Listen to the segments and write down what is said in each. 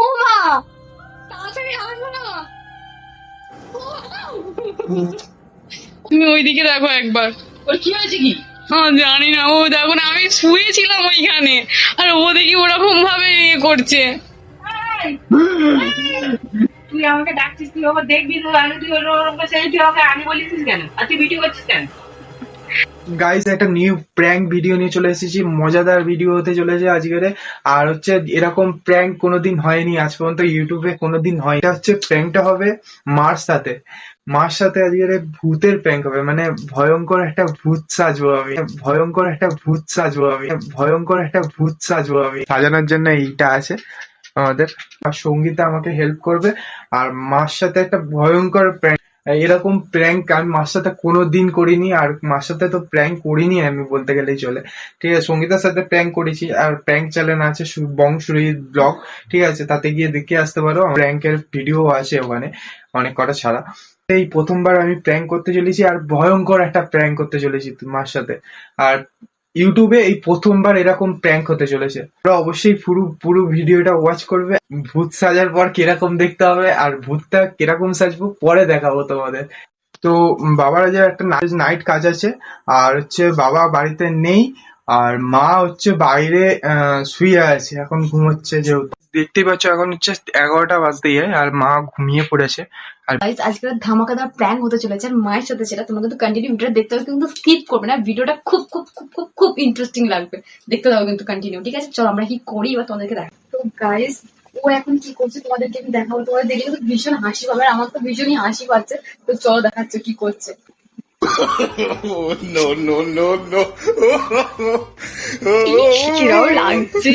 ও মা, তাড়াতাড়ি আসো না। তুমি ওইদিকে দেখো একবার, ওর কি হয়েছে কি? হ্যাঁ জানি না, ও দেখো না, আমি শুয়েছিলাম ওইখানে আর ও দেখি ওরকম ভাবে ইয়ে করছে। তুই আমাকে ডাকছিস, তুই ওকে দেখবি তো, আমি তুই ওরকম তুই ওকে আমি বলেছিস কেন, আর তুই ভিডিও করছিস কেন? গাইস একটা নিউ প্র্যাঙ্ক ভিডিও নিয়ে চলে এসেছি, মজাদার ভিডিও হতে চলেছে আজকের। আর হচ্ছে এরকম প্র্যাঙ্ক কোনোদিন হয়নি আজ পর্যন্ত, ইউটিউবে কোনোদিন হয়। এটা হচ্ছে প্র্যাঙ্কটা হবে মার সাথে আজকের ভূতের প্র্যাঙ্ক হবে, মানে ভয়ঙ্কর একটা ভূত সাজবো আমি, সাজানোর জন্য এইটা আছে আমাদের। আর সঙ্গীতা আমাকে হেল্প করবে, আর মার সাথে একটা ভয়ঙ্কর প্র্যাঙ্ক। এরকম প্র্যাঙ্ক আমি মার সাথে কোনোদিন করিনি, আর মার সাথে তো প্র্যাঙ্ক করিনি আমি বলতে গেলেই চলে। ঠিক আছে, সঙ্গীতার সাথে প্র্যাঙ্ক করেছি, আর প্র্যাঙ্ক চ্যানেল আছে বংশুরীর ব্লগ, ঠিক আছে, তাতে গিয়ে দেখে আসতে পারো, প্র্যাঙ্কের ভিডিও আছে ওখানে অনেক কটা ছাড়া। এই প্রথমবার আমি প্র্যাঙ্ক করতে চলেছি, আর ভয়ঙ্কর একটা প্র্যাঙ্ক করতে চলেছি মার সাথে। আর ইউটিউবে এই প্রথমবার এরকম প্র্যাঙ্ক হতে চলেছে। তোমরা অবশ্যই পুরো পুরো ভিডিওটা ওয়াচ করবে। ভূত সাজার পর কিরকম দেখতে হবে আর ভূতটা কিরকম সাজবো পরে দেখাবো তোমাদের। তো বাবার আজ একটা নাইট কাজ আছে, আর হচ্ছে বাবা বাড়িতে নেই, আর মা হচ্ছে বাইরে শুয়ে আছে, এখন ঘুমোচ্ছে। যেহেতু দেখতেই পাচ্ছ এখন হচ্ছে 11টা বাজতে যায়, আর মা ঘুমিয়ে পড়েছে। আর গাইস আজকের ধামাকাদার প্র্যাঙ্ক হতে চলেছে আর মায়ের সাথে, সেটা তোমরা কিন্তু কন্টিনিউ ভিডিওটা দেখতে হবে, কিন্তু স্কিপ করবে না। ভিডিওটা খুব খুব খুব খুব খুব ইন্টারেস্টিং লাগবে, দেখতে দাও কিন্তু কন্টিনিউ। ঠিক আছে, চলো আমরা কি করি এবার তোমাদেরকে দেখ। তো গাইস ও এখন কি করছে তোমাদেরকে আমি দেখাবো, তোমাদের দেখলে তো ভীষণ হাসি পাবে, আর আমার তো ভীষণই হাসি পাচ্ছে। তো চলো দেখাচ্ছে কি করছে। No, no, no, no. কিরাও লাগছে,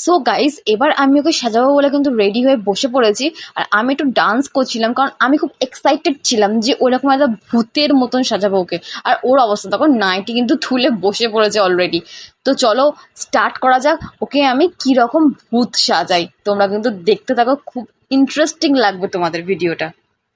সো গাইস এবার আমি ওকে সাজাবো বলে কিন্তু রেডি হয়ে বসে পড়েছি, আর আমি একটু ডান্স করছিলাম কারণ আমি খুব এক্সাইটেড ছিলাম যে ওরকম একটা ভূতের মতন সাজাবো ওকে। আর ওর অবস্থা তখন নাইটি কিন্তু তুলে বসে পড়েছে অলরেডি। তো চলো স্টার্ট করা যাক, ওকে আমি কিরকম ভূত সাজাই তোমরা কিন্তু দেখতে থাকো, খুব ইন্টারেস্টিং লাগবে তোমাদের ভিডিওটা।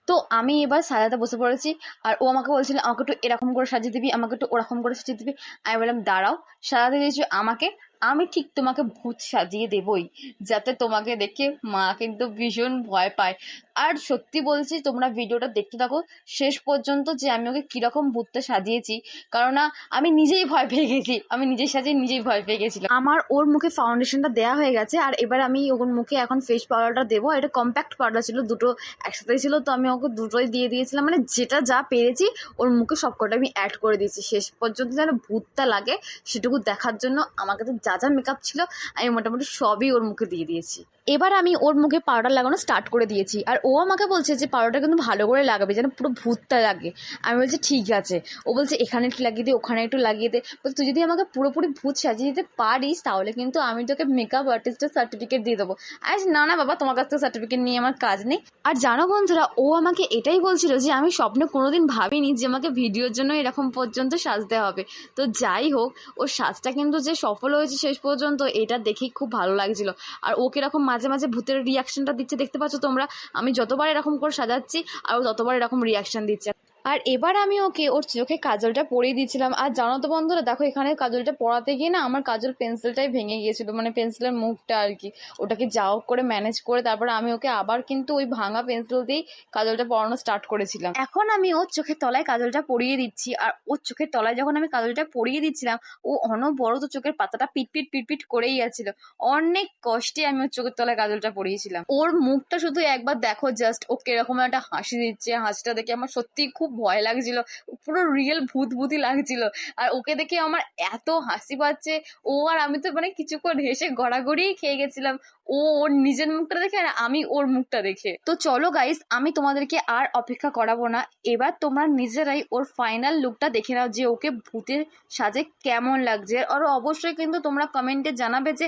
তো আমি এবার সাজাতে বসে পড়েছি, আর ও আমাকে বলছিল আমাকে একটু এরকম করে সাজিয়ে দিবি, আমাকে একটু ওরকম করে সাজিয়ে দিবি। আমি বললাম দাঁড়াও, সাজাতে দিয়েছি আমাকে, আমি ঠিক তোমাকে ভূত সাজিয়ে দেবই, যাতে তোমাকে দেখে মা কিন্তু ভীষণ ভয় পায়। আর সত্যি বলছি তোমরা ভিডিওটা দেখতে থাকো শেষ পর্যন্ত, যে আমি ওকে কিরকম ভূতটা সাজিয়েছি। কারণ না আমি নিজেই ভয় পেয়ে গেছি, আমি নিজেই সাজিয়ে নিজেই ভয় পেয়ে গেছিলাম। আমার ওর মুখে ফাউন্ডেশনটা দেওয়া হয়ে গেছে, আর এবার আমি ওর মুখে এখন ফেস পাউডারটা দেবো। এটা কম্প্যাক্ট পাউডার ছিল, দুটো একসাথেই ছিল, তো আমি ওকে দুটোই দিয়ে দিয়েছিলাম, মানে যেটা যা পেরেছি ওর মুখে সবকটা আমি অ্যাড করে দিয়েছি। শেষ পর্যন্ত যেন ভূতটা লাগে সেটুকু দেখার জন্য আমাকে তো যা যা মেকআপ ছিল আমি মোটামুটি সবই ওর মুখে দিয়ে দিয়েছি। এবার আমি ওর মুখে পাউডার লাগানো স্টার্ট করে দিয়েছি, আর ও আমাকে বলছে যে পাউডারটা কিন্তু ভালো করে লাগাবে যেন পুরো ভূতটা লাগে। আমি বলছি ঠিক আছে। ও বলছে এখানে একটু লাগিয়ে দে, ওখানে একটু লাগিয়ে দে। বলছে তুই যদি আমাকে পুরোপুরি ভূত সাজিয়ে দিতে পারিস তাহলে কিন্তু আমি তোকে মেকআপ আর্টিস্টের সার্টিফিকেট দিয়ে দেবো। আজ না না বাবা, তোমার কাছ থেকে সার্টিফিকেট নিয়ে আমার কাজ নেই। আর জানো বন্ধুরা, ও আমাকে এটাই বলছিল যে আমি স্বপ্নে কোনোদিন ভাবিনি যে আমাকে ভিডিওর জন্য এরকম পর্যন্ত সাজতে হবে। তো যাই হোক, ওর সাজটা কিন্তু যে সফল হয়েছে শেষ পর্যন্ত এটা দেখেই খুব ভালো লাগছিল। আর ও কিরকম মাঝে মাঝে ভূতের রিয়াকশনটা দিচ্ছে দেখতে পাচ্ছ তোমরা, আমি যতবার এরকম করে সাজাচ্ছি আর ও ততবার এরকম রিয়াকশন দিচ্ছে। আর এবার আমি ওকে ওর চোখে কাজলটা পরিয়ে দিয়েছিলাম। আর জানো তো বন্ধুরা, দেখো এখানে কাজলটা পরাতে গিয়ে না আমার কাজল পেন্সিলটাই ভেঙে গিয়েছিল, মানে পেন্সিলের মুখটা আর কি। ওটাকে যা হোক করে ম্যানেজ করে তারপরে আমি ওকে আবার কিন্তু ওই ভাঙা পেন্সিল দিয়েই কাজলটা পরানো স্টার্ট করেছিলাম। এখন আমি ওর চোখের তলায় কাজলটা পরিয়ে দিচ্ছি, আর ওর চোখের তলায় যখন আমি কাজলটা পরিয়ে দিচ্ছিলাম ও অনবরত চোখের পাতাটা পিটপিট পিটপিট করেই যাচ্ছিল। অনেক কষ্টে আমি ওর চোখের তলায় কাজলটা পরিয়েছিলাম। ওর মুখটা শুধু একবার দেখো জাস্ট, ও কিরকম একটা হাসি দিচ্ছে, হাসিটা দেখে আমার সত্যি খুব ভয় লাগছিল, পুরো রিয়েল ভূত ভূতই লাগছিল। আর ওকে দেখে আমার এত হাসি পাচ্ছে, ও আর আমি তো মানে কিছুক্ষণ হেসে গড়াগড়িই খেয়ে গেছিলাম, ও ওর নিজের মুখটা দেখে আর আমি ওর মুখটা দেখে। তো চলো গাইস, আমি তোমাদেরকে আর অপেক্ষা করাবো না, এবার তোমরা নিজেরাই ওর ফাইনাল লুকটা দেখে নাও যে ওকে ভূতের সাজে কেমন লাগছে। আর অবশ্যই কিন্তু তোমরা কমেন্টে জানাবে যে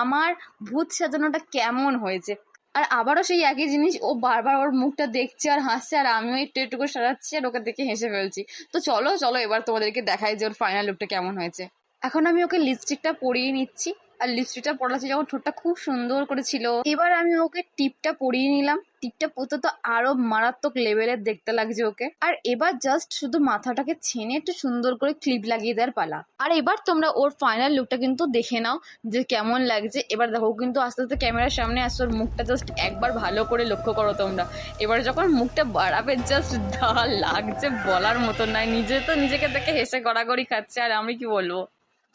আমার ভূত সাজানোটা কেমন হয়েছে। আর আবারও সেই একই জিনিস, ও বারবার ওর মুখটা দেখছে আর হাসছে, আর আমিও একটু একটু করে সাজাচ্ছি আর ওকে দেখে হেসে ফেলছি। তো চলো চলো এবার তোমাদেরকে দেখাই যে ওর ফাইনাল লুকটা কেমন হয়েছে। এখন আমি ওকে লিপস্টিকটা পরিয়ে নিচ্ছি, আর লিপস্টিকটা পরা ছিল যখন ঠোঁটটা খুব সুন্দর করে ছিল। এবার আমি ওকে টিপটা পরিয়ে নিলাম। টিপটা পরতে তো আরো মারাত্মক লেভেলের দেখতে লাগছে ওকে। আর এবার জাস্ট শুধু মাথাটাকে ছেনে একটু সুন্দর করে ক্লিপ লাগিয়ে দেওয়ার পালা। আর এবার তোমরা ওর ফাইনাল লুকটা কিন্তু দেখে নাও যে কেমন লাগছে। এবার দেখো ও কিন্তু আস্তে আস্তে ক্যামেরার সামনে আসছে, ওর মুখটা জাস্ট একবার ভালো করে লক্ষ্য করো তোমরা। এবার যখন মুখটা বাড়াবে জাস্ট যা লাগছে বলার মতো নয়, নিজে তো নিজেকে দেখে হেসে গড়াগড়ি খাচ্ছে, আর আমি কি বলবো।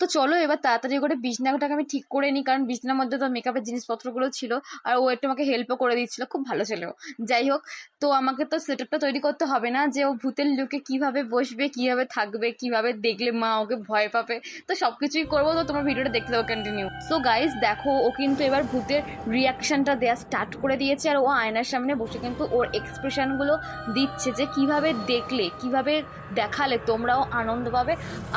তো চলো এবার তাড়াতাড়ি করে বিছনাটাকে আমি ঠিক করে নিই, কারণ বিছনার মধ্যে তো মেকআপের জিনিসপত্রগুলো ছিল আর ও একটু আমাকে হেল্পও করে দিচ্ছিল, খুব ভালো ছিল। যাই হোক, তো আমাকে তো সেটআপটা তৈরি করতে হবে না যে ও ভূতের লুকে কিভাবে বসবে, কিভাবে থাকবে, কিভাবে দেখলে মা ওকে ভয় পাবে, তো সবকিছুই করবো। তো তোমার ভিডিওটা দেখতে থাকো কন্টিনিউ। সো গাইস দেখো, ও কিন্তু এবার ভূতের রিয়াকশনটা দেওয়া স্টার্ট করে দিয়েছে, আর ও আয়নার সামনে বসে কিন্তু ওর এক্সপ্রেশনগুলো দিচ্ছে যে কিভাবে দেখলে, কিভাবে দেখালে তোমরাও আনন্দ পাবে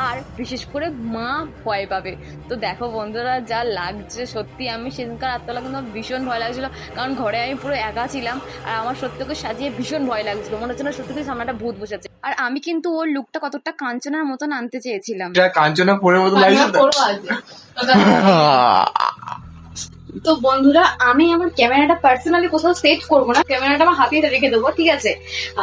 আর বিশেষ করে মা ভয় পাবে। তো দেখো বন্ধুরা, যা লাগছে সত্যি, আমি সেদিনকার রাতবেলা কিন্তু আমার ভীষণ ভয় লাগছিলো, কারণ ঘরে আমি পুরো একা ছিলাম আর আমার সত্যি ওকে সাজিয়ে ভীষণ ভয় লাগছিল, মনে হচ্ছে না সত্যি সামনে একটা ভূত বসেছে। আর আমি কিন্তু ওর লুকটা কতটা কাঞ্চনার মতন আনতে চেয়েছিলাম। এটা কাঞ্চনা পরে মতো লাগছে তো। তো বন্ধুরা, আমি আমার ক্যামেরাটা পার্সোনালি কোথাও সেট করবো না, ক্যামেরাটা আমার হাতেই রেখে দেবো, ঠিক আছে?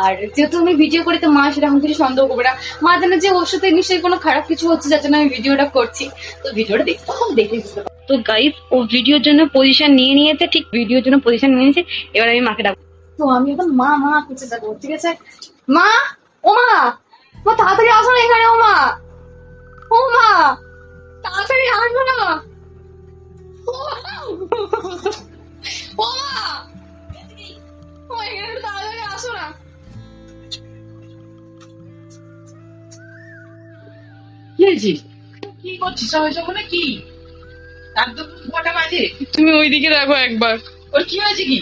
আর যেহেতু আমি ভিডিও করি তো মা সেরকম কিছু সন্দেহ করবে না, মা জানে যে ওর সাথে নিশ্চয়ই কোনো খারাপ কিছু হচ্ছে যার জন্য আমি ভিডিওটা করছি। তো ভিডিওটা দেখতে খুব দেখে বুঝতে পারবো। তো গাইস, ও ভিডিওর জন্য পজিশন নিয়ে নিয়েছে, ঠিক ভিডিওর জন্য পজিশন নিয়ে নিয়েছে। এবার আমি মাকে ডাকবো। তো আমি এখন মা মা করতে যাবো, ঠিক আছে? মা, ও মা, মা তাড়াতাড়ি আসো না এখানে। ও মা, ও মা, তাড়াতাড়ি আসো না। ও মা, ও এখানে একটু তাড়াতাড়ি আসো না। কি হয়েছে? কি করছিস সবাই সবাই কি? একদম কটা বাজে? তুমি ওইদিকে দেখো একবার। ওর কি হয়েছে কি?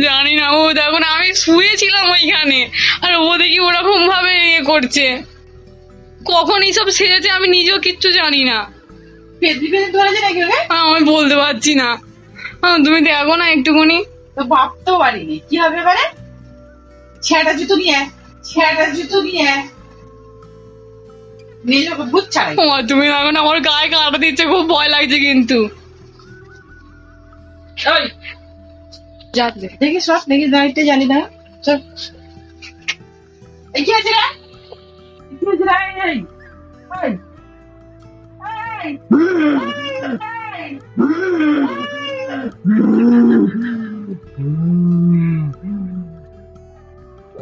জানি না, ও দেখো না, আমি শুয়েছিলাম ওইখানে আর ও দেখি ওরকম ভাবে ইয়ে করছে। কখন এইসব সেরেছে আমি নিজেও কিচ্ছু জানি না। পেদ্রি পেদ্রি ধরেছে নাকি ওকে? আমি বলতে পারছি না। তুমি দেখো না একটুখানি। তো ভাবতেও পারিনি কি হবে এবারে। ছেঁড়া জুতো নিয়ে আয়, ছেঁড়া জুতো নিয়ে আয়। নিয়ে যাবো ভূত ছাড়াই। তুমি দেখো না, আমার গায়ে কাটা দিচ্ছে, খুব ভয় লাগছে কিন্তু। ওই যাক দেখি সব দেখি দাঁড়িয়ে জানি না। চল, এই কি আছে রে? কি হয়েছে রে? এই, এই,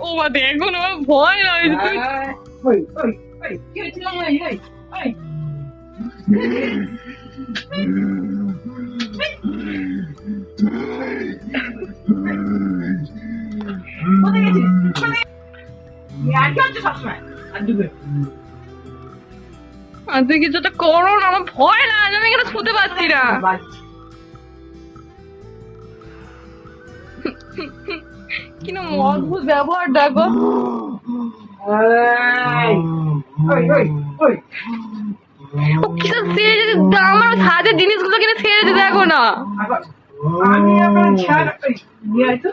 ও মা দেখো না, আমার ভয় লাগছে। ওই, ওই, ওই, কি হয়েছে? ওই, ওই, ওই। কোথায় গেছিস? আর কি হচ্ছে সবসময়? আর ডুবে। তুই কিছু একটা করো না, আমার ভয় লাগছে, আমি এখানে শুতে পারছি না। কিনা অদ্ভুত ব্যবহার দেখো। ওই, ওই, ওই। ও কিছু ছেড়ে আমার সাজের জিনিসগুলো কিনে ছেড়ে দিতে দেখো না। আমি আবার ছেঁড়া ওই নিয়ে আয় তো।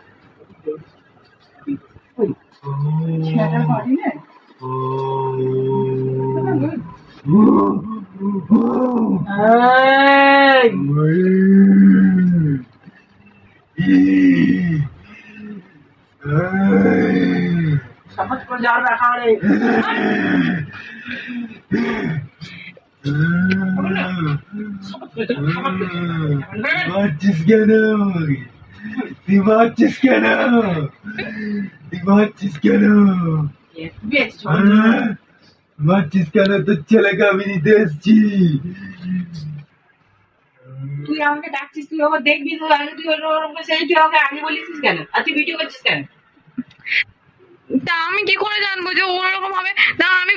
ওই ছেঁড়া বাড়ি না। समझ को जा रहा है। माचिस केन माचिस केन माचिस केन माचिस केन तो ছেলেকে আমি নিতে এসেছি। তুই আমাকে ডাকছিস, তুই ওকে দেখবি তো, আগে তুই ওরকম সেই তুই আমাকে আগে বলিস কেন? আর তুই ভিডিও করছিস কেন? তা আমি কি করে জানবো যে ওরকম হবে? না আমি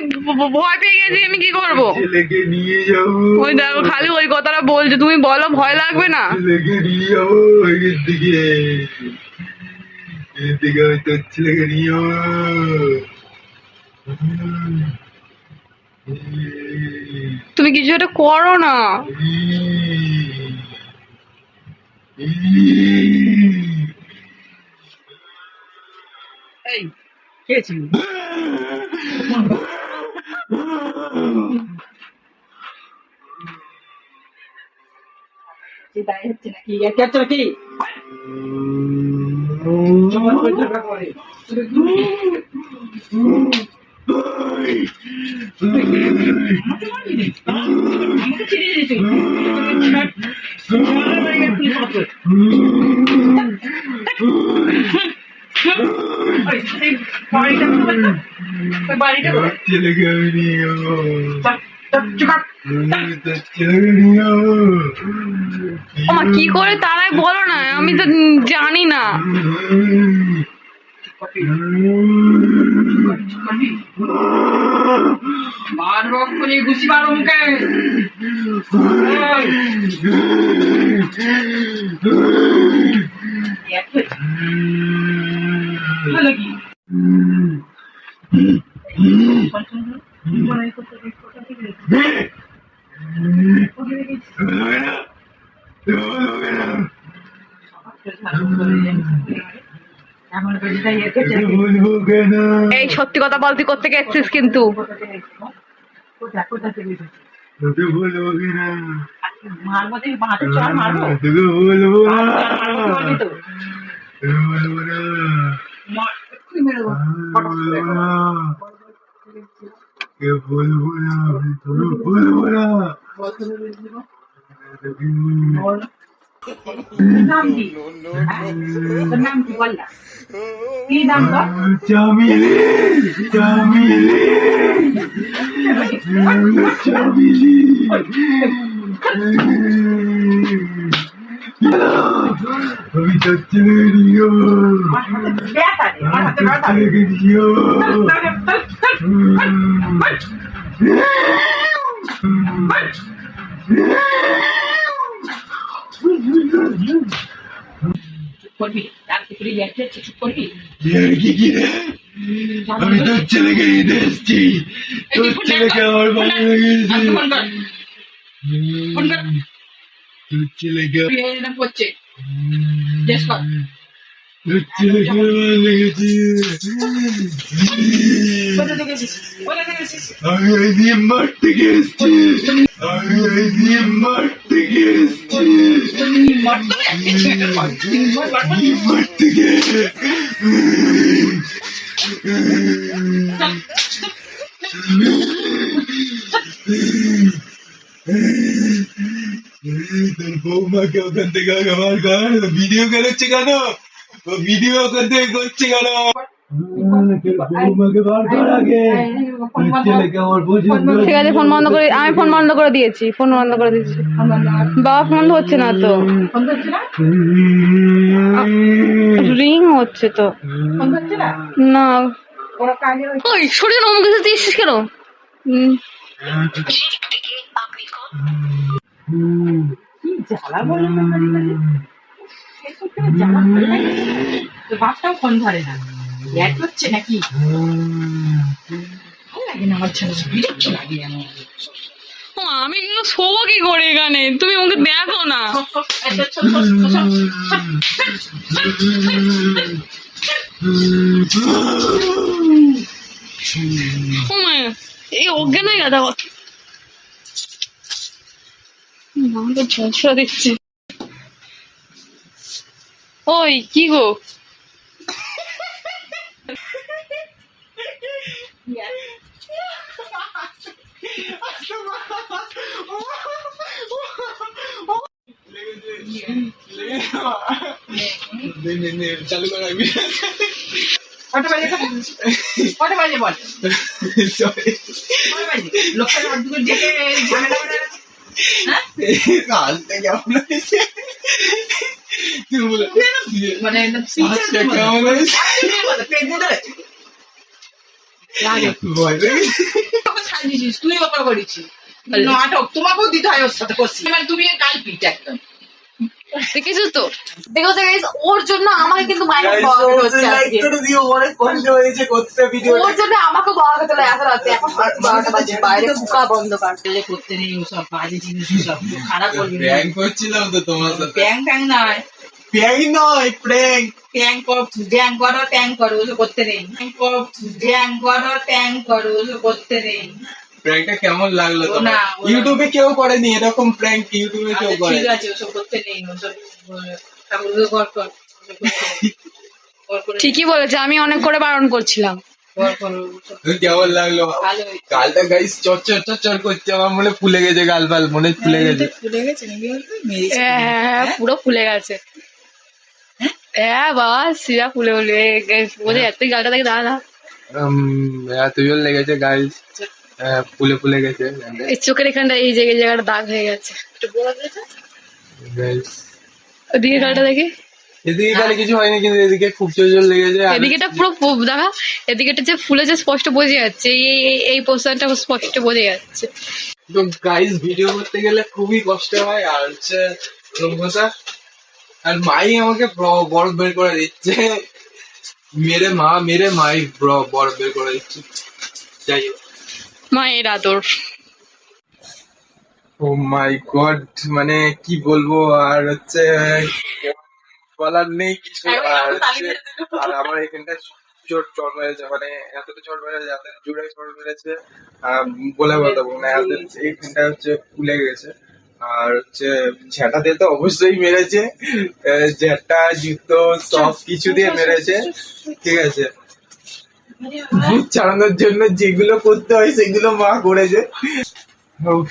ভয় পেয়ে গেছি, আমি কি করবো? ছেলেকে নিয়ে যাবো। ওই দেখো খালি ওই কথাটা বলছে, তুমি বলো ভয় লাগবে না? ছেলেকে নিয়ে যাবো এর দিকে, এর দিকে আমি তোর ছেলেকে নিয়ে যাবো। তুমি কিছু একটা করো না। এই খেয়েছি তাই হচ্ছে নাকি কি হচ্ছে নাকি তোমার পয়সাটা করে আমাকে ছেড়ে দিয়েছে বাড়িটা चले गए नहीं हो ওমা কি করে তারাই বলো না, আমি তো জানি না। মারবো করে ঘুষি মারো মুখে ভালো কি এই সত্যি কথা বল, তুই কোত্থেকে এসছিস কিন্তু? মারবো তুই মাথা চড় মারবো নাম কি নাম কি বল না কি নাম তো চামিলি চামিলি চামিলি अभी तो चले रही हो चले गई हो করবি আর কি করে যাচ্ছে চুপ করবি लड़की की है अभी तो चले गई देश थी तो चले गए और बात लगी थी तो चले गए এরকম করছে টেস্ট কর तो चले गए और लगी थी কোথা থেকে এসেছিস কোথা থেকে এসেছিস अभी ऐसी मट गेस थी अभी ऐसी मट गेस थी তুমি মরতে मट गेस তোর বৌমাকে ওখান থেকে আমার ঘর ভিডিও বেরোচ্ছে কেন ও ভিডিও ওখান থেকে করছে কেন তোর বৌমাকে বার কর আগে তোর ছেলেকে আমার পছন্দ ঠিক আছে, ফোন বন্ধ করে, আমি ফোন বন্ধ করে দিয়েছি, ফোন বন্ধ করে দিয়েছি। বাবা ফোন হচ্ছে না তো, ফোন করছে না রিং হচ্ছে তো ফোন করছে না না। ওরা কাজে ওই সরে না, অমুক কাছে দিয়েছিস কেন? কি জ্বালা বলে জ্বালা তো বাপটাও ফোন ধরে না এক হচ্ছে নাকি ভালো লাগে না আমার ছেলে বিরক্ত লাগে আমার ও, আমি কিন্তু শোবো কি করে এখানে? তুমি ওকে দেখো না। ও মা, এই অজ্ঞান হয়ে গেছে আবার। আমাকে ঝলসা দিচ্ছে। ওই কি গো, চালু করা কটা বাজে কটা বাজে বল কটা বাজে লোকের অর্ধেক ডেকে ঝামেলা করে হাসতে কেমন হয়েছে তুই বলে মানে হাসতে কেমন হয়েছে ভয় পেয়ে সাজিয়েছিস তুই ওপর করেছিস নাটক তোমাকেও দিতে হয় ওর সাথে করছি মানে তুমি কাল পিঠ একদম দেখেছো তো? দেখো তো guys, ওর জন্য আমাকে কিন্তু মাইনাস পাওয়া হচ্ছে আজকে। অনেক কষ্ট হয়েছে করতে ভিডিও ওর জন্য আমাকে পাওয়া গেছিল এত রাতে, এখন 12টা বাজে, বাইরে ফুকা বন্ধ কর। যে করতে নেই ওসব বাজে জিনিস সব খারাপ করবি প্র্যাঙ্ক করছিলাম তো তোমার সাথে ট্যাং ট্যাং নয় প্র্যাঙ্ক নয় প্র্যাঙ্ক ট্যাং করো ট্যাং করো ওসব করতে নেই ট্যাং করো ট্যাং করো ওসব করতে নেই প্র্যাঙ্কটা কেমন লাগলো ও তোমার? না, ও না। ইউটিউবে কেউ করেনি এরকম প্র্যাঙ্ক, ইউটিউবে কেউ আচ্ছা, করে ঠিক আছে, ওসব করতে নেই, ওসব ঠাকুরকে কর কর, ওসব করতে নেই। কর করে ঠিকই বলেছে, আমি অনেক করে বারণ করছিলাম। কর কর, ওসব কেমন লাগলো? ভালো হয়েছে। গালটা গাইস চর করছে, আমার মনে ফুলে গেছে, গাল ফাল মনে ফুলে গেছে। ফুলে গেছে নাকি বলতো? মেরেছে। হ্যাঁ, পুরো ফুলে গেছে। হ্যাঁ বাবা, সিরা ফুলে ফুলে বোঝা যাচ্ছে, গালটা দেখে দাঁড়া। এত জোর লেগেছে গাইস, ফুলে ফুলে গেছে এই চোখের এখানটা, এই জায়গাটা দাগ হয়ে গেছে। একটু বড় হয়েছে? গাইস। ওদিকে গালটা দেখে, এদিকে গালে কিছু হয়নি, কিন্তু এদিকে খুব জোর লেগেছে। এদিকেটা পুরো দেখা, এদিকেটা যে ফুলেছে স্পষ্ট বোঝা যাচ্ছে, এই পোর্শনটা স্পষ্ট বোঝা যাচ্ছে। তো গাইস, ভিডিও করতে গেলে খুবই কষ্ট হয়, আর হচ্ছে কথা, আর মাই আমাকে বরফ বের করে দিচ্ছে, মেরে মাই বরফ বের করে দিচ্ছে। যাই হোক, মায়ের আদর। ও মাই গড, মানে কি বলবো, আর হচ্ছে বলার নেই কিছু। আর হচ্ছে, আর আমার এখানটা চোট মেরেছে, মানে এতটা চোট মেরেছে, এত জোরে চোট মেরেছে, বলে বলবো না, এইখানটা হচ্ছে ফুলে গেছে। আর হচ্ছে ঝেঁটা দিয়ে তো অবশ্যই মেরেছে, ঝেঁটা জুতো সব কিছু দিয়ে মেরেছে, ঠিক আছে। ভূত ছাড়ানোর জন্য যেগুলো করতে হয় সেগুলো মা করেছে। উফ,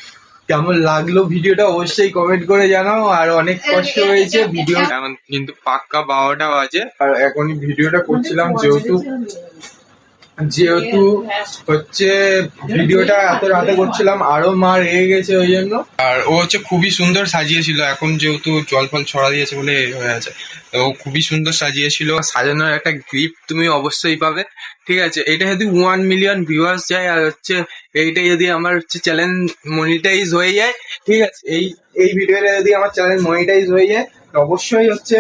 কেমন লাগলো ভিডিওটা অবশ্যই কমেন্ট করে জানাও। আর অনেক কষ্ট হয়েছে ভিডিও, এখন কিন্তু পাক্কা 12টা বাজে, আর এখনই ভিডিওটা করছিলাম, যেহেতু হচ্ছে ভিডিওটা এত রাতে করছিলাম, আরো মা রেগে গেছে ওই জন্য। আর ও হচ্ছে খুবই সুন্দর সাজিয়েছিল, এখন যেহেতু জল ফল ছড়া দিয়েছে বলে হয়ে আছে, ও খুবই সুন্দর সাজিয়েছিল। সাজানোর একটা গিফট তুমি অবশ্যই পাবে, ঠিক আছে। এটা যদি 1 মিলিয়ন ভিউয়ার্স যায়, আর হচ্ছে এইটা যদি আমার হচ্ছে চ্যানেল মনিটাইজ হয়ে যায়, ঠিক আছে, এই ভিডিওটা যদি আমার চ্যানেল মনিটাইজ হয়ে যায়, অবশ্যই হচ্ছে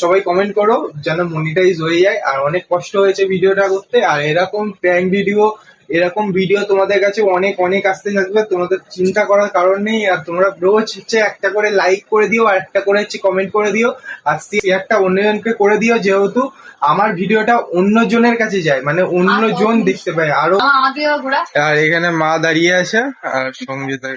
সবাই কমেন্ট করো যেন মনিটাইজ হয়ে যায়। আর অনেক কষ্ট হয়েছে ভিডিওটা করতে, আর এরকম ভিডিও তোমাদের কাছে অনেক অনেক আসতে থাকবে, তোমাদের চিন্তা করার কারণ নেই। আর তোমরা রোজ হচ্ছে একটা করে লাইক করে দিও, আর একটা করে হচ্ছে কমেন্ট করে দিও, আর শেয়ারটা অন্যজনকে করে দিও, যেহেতু আমার ভিডিওটা অন্য জনের কাছে যায়, মানে অন্য জন দেখতে পায় আরো। আমাদের ঘোরা আর এখানে মা দাঁড়িয়ে আছে, আর সঙ্গীতা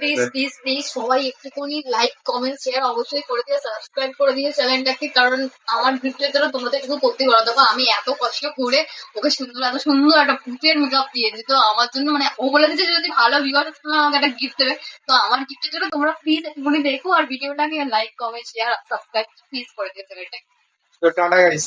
প্লিজ সবাই একটুখানি লাইক কমেন্ট শেয়ার অবশ্যই করে দিয়ে সাবস্ক্রাইব করে দিয়ে চ্যানেলটাকে, কারণ আমার ভিডিওতে তোমাদের একটু করতে পারো। দেখো আমি এত কষ্ট করে ওকে এত সুন্দর একটা ভূতের মেকআপ দিয়েছি, তো আমার জন্য মানে ও বলে দিচ্ছে যদি ভালো ভিউয়ার আমাকে একটা গিফট দেবে, তো আমার গিফটের জন্য তোমরা প্লিজ একটুখানি দেখো, আর ভিডিওটাকে like comment share subscribe please করে দিও চ্যানেলটাকে। তো টাটা গাইস,